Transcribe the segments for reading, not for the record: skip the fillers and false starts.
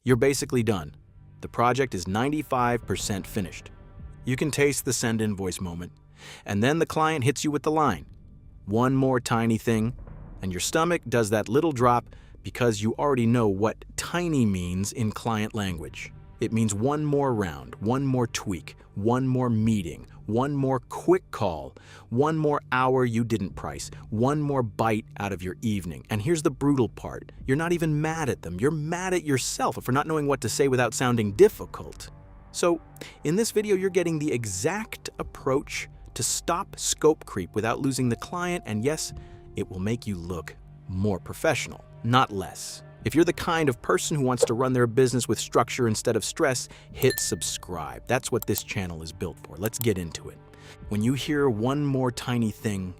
You're basically done. The project is 95% finished. You can taste the send invoice moment, and then the client hits you with the line, "One more tiny thing," and your stomach does that little drop because you already know what tiny means in client language. It means one more round, one more tweak, one more meeting, one more quick call, one more hour you didn't price, one more bite out of your evening. And here's the brutal part. You're not even mad at them. You're mad at yourself for not knowing what to say without sounding difficult. So, in this video, you're getting the exact approach to stop scope creep without losing the client, and yes, it will make you look more professional, not less. If you're the kind of person who wants to run their business with structure instead of stress, hit subscribe. That's what this channel is built for. Let's get into it. When you hear one more tiny thing,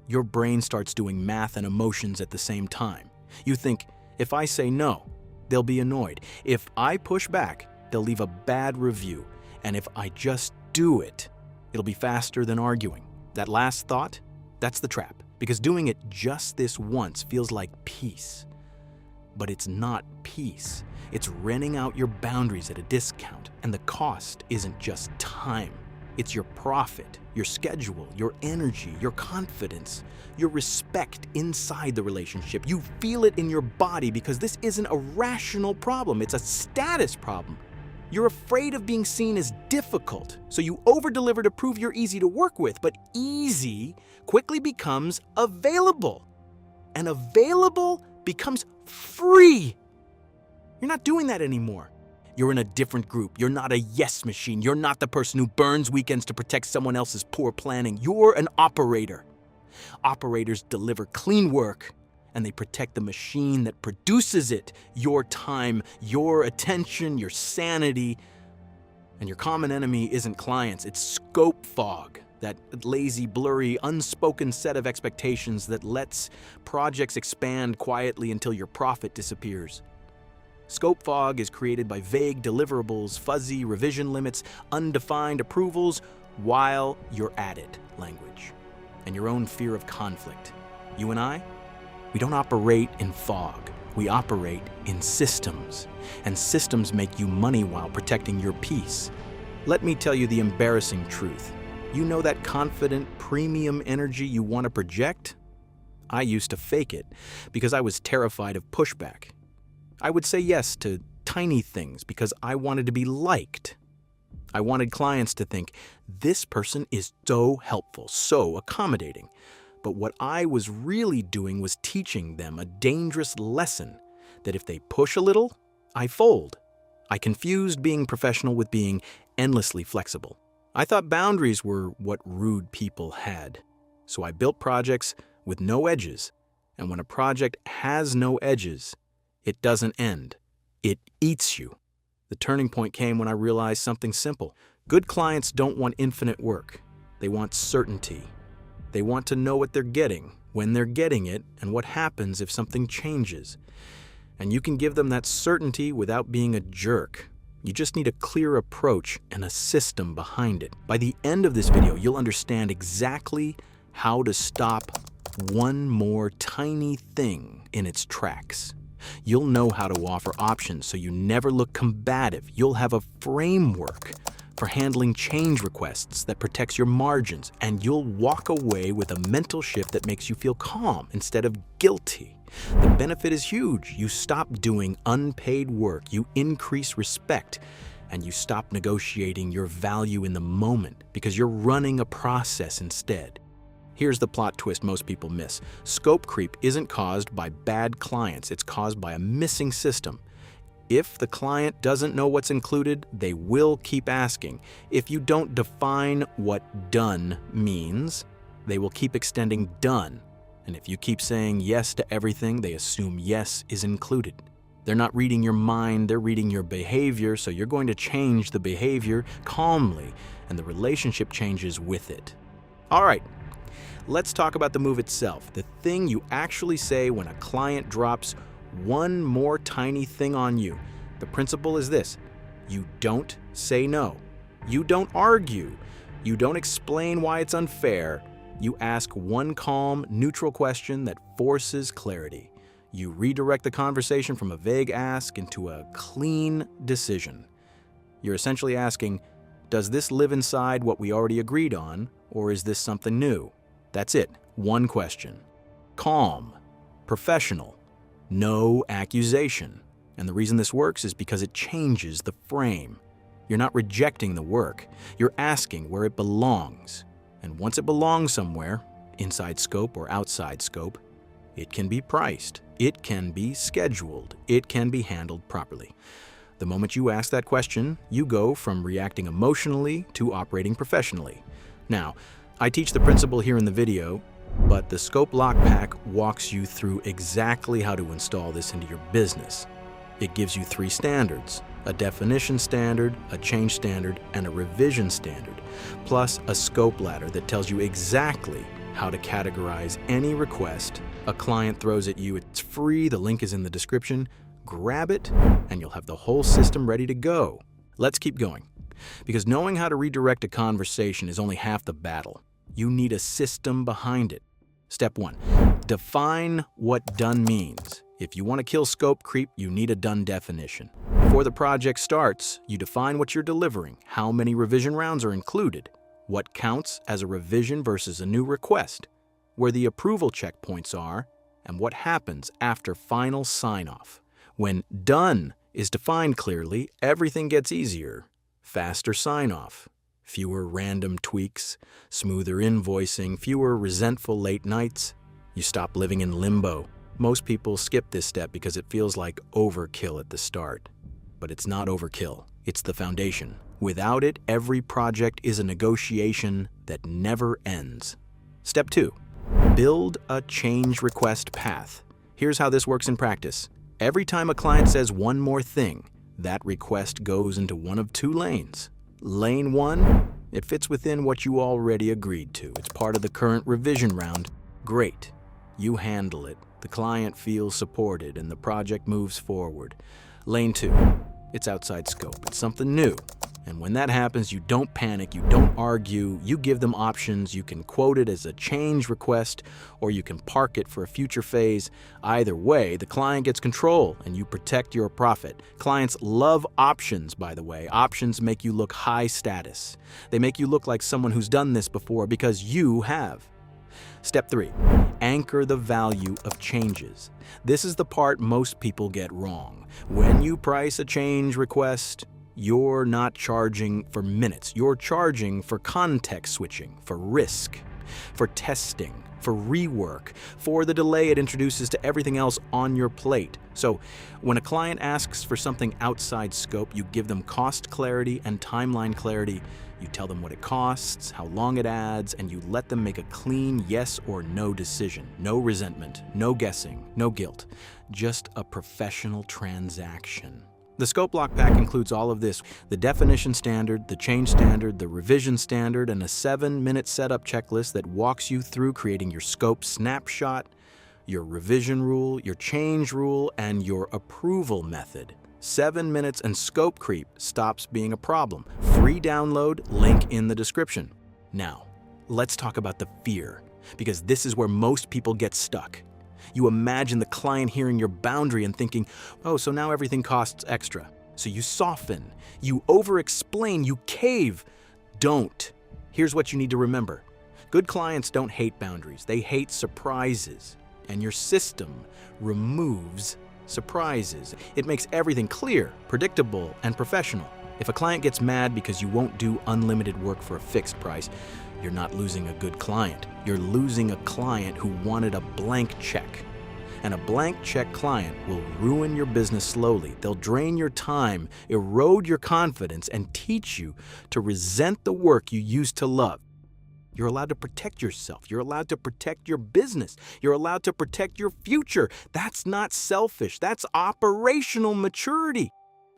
your brain starts doing math and emotions at the same time. You think, if I say no, they'll be annoyed. If I push back, they'll leave a bad review. And if I just do it, it'll be faster than arguing. That last thought, that's the trap. Because doing it just this once feels like peace. But it's not peace. It's renting out your boundaries at a discount. And the cost isn't just time. It's your profit, your schedule, your energy, your confidence, your respect inside the relationship. You feel it in your body because this isn't a rational problem. It's a status problem. You're afraid of being seen as difficult, so you over-deliver to prove you're easy to work with, but easy quickly becomes available, and available becomes free. You're not doing that anymore. You're in a different group. You're not a yes machine. You're not the person who burns weekends to protect someone else's poor planning. You're an operator. Operators deliver clean work, and they protect the machine that produces it, your time, your attention, your sanity. And your common enemy isn't clients, it's scope fog, that lazy, blurry, unspoken set of expectations that lets projects expand quietly until your profit disappears. Scope fog is created by vague deliverables, fuzzy revision limits, undefined approvals, while you're at it language, and your own fear of conflict. You and I, we don't operate in fog. We operate in systems. And systems make you money while protecting your peace. Let me tell you the embarrassing truth. You know that confident, premium energy you want to project? I used to fake it because I was terrified of pushback. I would say yes to tiny things because I wanted to be liked. I wanted clients to think, this person is so helpful, so accommodating. But what I was really doing was teaching them a dangerous lesson that if they push a little, I fold. I confused being professional with being endlessly flexible. I thought boundaries were what rude people had. So I built projects with no edges. And when a project has no edges, it doesn't end. It eats you. The turning point came when I realized something simple. Good clients don't want infinite work. They want certainty. They want to know what they're getting, when they're getting it, and what happens if something changes. And you can give them that certainty without being a jerk. You just need a clear approach and a system behind it. By the end of this video, you'll understand exactly how to stop one more tiny thing in its tracks. You'll know how to offer options so you never look combative. You'll have a framework for handling change requests that protects your margins, and you'll walk away with a mental shift that makes you feel calm instead of guilty. The benefit is huge. You stop doing unpaid work, you increase respect, and you stop negotiating your value in the moment because you're running a process instead. Here's the plot twist most people miss. Scope creep isn't caused by bad clients, it's caused by a missing system. If the client doesn't know what's included, they will keep asking. If you don't define what done means, they will keep extending done. And if you keep saying yes to everything, they assume yes is included. They're not reading your mind, they're reading your behavior, so you're going to change the behavior calmly, and the relationship changes with it. All right, let's talk about the move itself, the thing you actually say when a client drops one more tiny thing on you. The principle is this: you don't say no. You don't argue. You don't explain why it's unfair. You ask one calm, neutral question that forces clarity. You redirect the conversation from a vague ask into a clean decision. You're essentially asking, does this live inside what we already agreed on, or is this something new? That's it. One question. Calm. Professional. No accusation. And the reason this works is because it changes the frame. You're not rejecting the work. You're asking where it belongs. And once it belongs somewhere, inside scope or outside scope, it can be priced. It can be scheduled. It can be handled properly. The moment you ask that question, you go from reacting emotionally to operating professionally. Now, I teach the principle here in the video, but the Scope Lock Pack walks you through exactly how to install this into your business. It gives you 3 standards: a definition standard, a change standard, and a revision standard, plus a scope ladder that tells you exactly how to categorize any request a client throws at you. It's free, the link is in the description. Grab it, and you'll have the whole system ready to go. Let's keep going, because knowing how to redirect a conversation is only half the battle. You need a system behind it. Step 1, define what done means. If you want to kill scope creep, you need a done definition. Before the project starts, you define what you're delivering, how many revision rounds are included, what counts as a revision versus a new request, where the approval checkpoints are, and what happens after final sign-off. When done is defined clearly, everything gets easier. Faster sign-off, fewer random tweaks, smoother invoicing, fewer resentful late nights. You stop living in limbo. Most people skip this step because it feels like overkill at the start. But it's not overkill, it's the foundation. Without it, every project is a negotiation that never ends. Step 2, build a change request path. Here's how this works in practice. Every time a client says one more thing, that request goes into one of 2 lanes. Lane 1, it fits within what you already agreed to. It's part of the current revision round. Great. You handle it. The client feels supported and the project moves forward. Lane 2, it's outside scope. It's something new. And when that happens, you don't panic, you don't argue, you give them options. You can quote it as a change request, or you can park it for a future phase. Either way, the client gets control and you protect your profit. Clients love options, by the way. Options make you look high status. They make you look like someone who's done this before because you have. Step 3, anchor the value of changes. This is the part most people get wrong. When you price a change request, you're not charging for minutes. You're charging for context switching, for risk, for testing, for rework, for the delay it introduces to everything else on your plate. So when a client asks for something outside scope, you give them cost clarity and timeline clarity. You tell them what it costs, how long it adds, and you let them make a clean yes or no decision. No resentment, no guessing, no guilt, just a professional transaction. The Scope Lock Pack includes all of this: the definition standard, the change standard, the revision standard, and a 7-minute setup checklist that walks you through creating your scope snapshot, your revision rule, your change rule, and your approval method. 7 minutes and scope creep stops being a problem. Free download, link in the description. Now, let's talk about the fear, because this is where most people get stuck. You imagine the client hearing your boundary and thinking, oh, so now everything costs extra. So you soften, you over-explain, you cave. Don't. Here's what you need to remember. Good clients don't hate boundaries, they hate surprises. And your system removes surprises. It makes everything clear, predictable, and professional. If a client gets mad because you won't do unlimited work for a fixed price, you're not losing a good client. You're losing a client who wanted a blank check. And a blank check client will ruin your business slowly. They'll drain your time, erode your confidence, and teach you to resent the work you used to love. You're allowed to protect yourself. You're allowed to protect your business. You're allowed to protect your future. That's not selfish. That's operational maturity.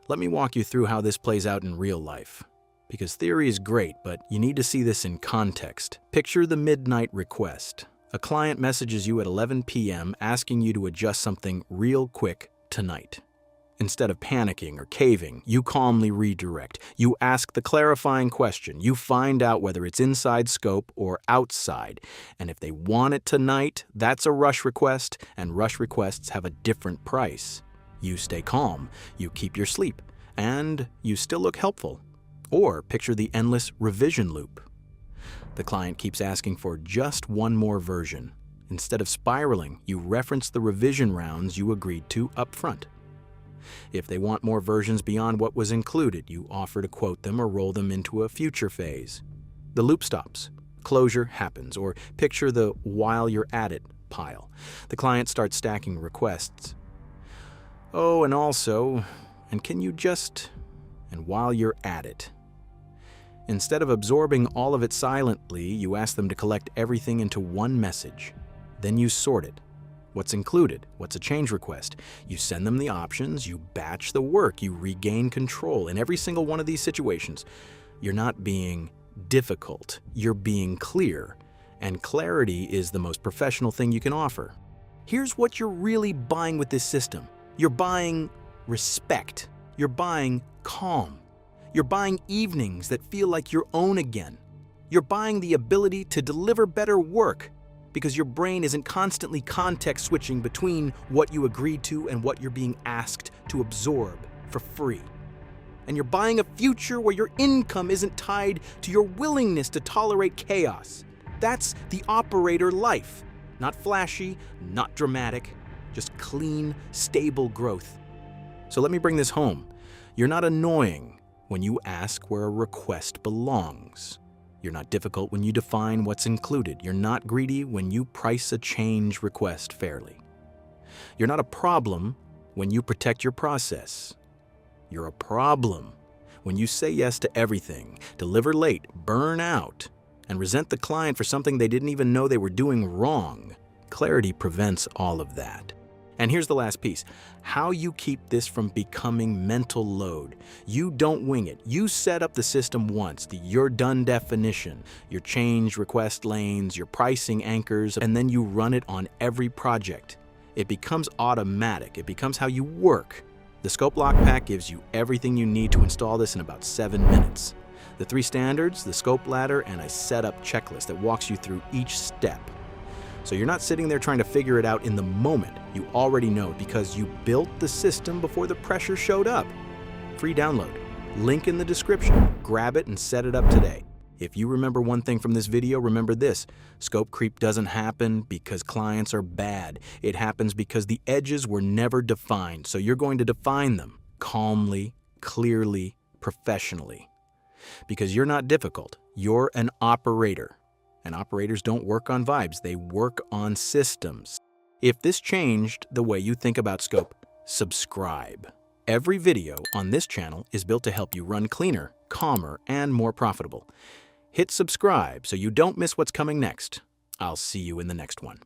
Let me walk you through how this plays out in real life. Because theory is great, but you need to see this in context. Picture the midnight request. A client messages you at 11 p.m. asking you to adjust something real quick tonight. Instead of panicking or caving, you calmly redirect. You ask the clarifying question. You find out whether it's inside scope or outside. And if they want it tonight, that's a rush request, and rush requests have a different price. You stay calm, you keep your sleep, and you still look helpful. Or picture the endless revision loop. The client keeps asking for just one more version. Instead of spiraling, you reference the revision rounds you agreed to up front. If they want more versions beyond what was included, you offer to quote them or roll them into a future phase. The loop stops. Closure happens, or picture the while you're at it pile. The client starts stacking requests. Oh, and also, and can you just, and while you're at it. Instead of absorbing all of it silently, you ask them to collect everything into one message. Then you sort it. What's included? What's a change request? You send them the options, you batch the work, you regain control. In every single one of these situations, you're not being difficult, you're being clear. And clarity is the most professional thing you can offer. Here's what you're really buying with this system. You're buying respect. You're buying calm. You're buying evenings that feel like your own again. You're buying the ability to deliver better work, because your brain isn't constantly context switching between what you agreed to and what you're being asked to absorb for free. And you're buying a future where your income isn't tied to your willingness to tolerate chaos. That's the operator life. Not flashy, not dramatic, just clean, stable growth. So let me bring this home. You're not annoying when you ask where a request belongs. You're not difficult when you define what's included. You're not greedy when you price a change request fairly. You're not a problem when you protect your process. You're a problem when you say yes to everything, deliver late, burn out, and resent the client for something they didn't even know they were doing wrong. Clarity prevents all of that. And here's the last piece. How you keep this from becoming mental load. You don't wing it. You set up the system once, the you're done definition, your change request lanes, your pricing anchors, and then you run it on every project. It becomes automatic. It becomes how you work. The Scope Lock Pack gives you everything you need to install this in about 7 minutes. The 3 standards, the scope ladder, and a setup checklist that walks you through each step. So you're not sitting there trying to figure it out in the moment. You already know because you built the system before the pressure showed up. Free download. Link in the description. Grab it and set it up today. If you remember one thing from this video, remember this. Scope creep doesn't happen because clients are bad. It happens because the edges were never defined. So you're going to define them calmly, clearly, professionally. Because you're not difficult. You're an operator. And operators don't work on vibes, they work on systems. If this changed the way you think about scope, subscribe. Every video on this channel is built to help you run cleaner, calmer, and more profitable. Hit subscribe so you don't miss what's coming next. I'll see you in the next one.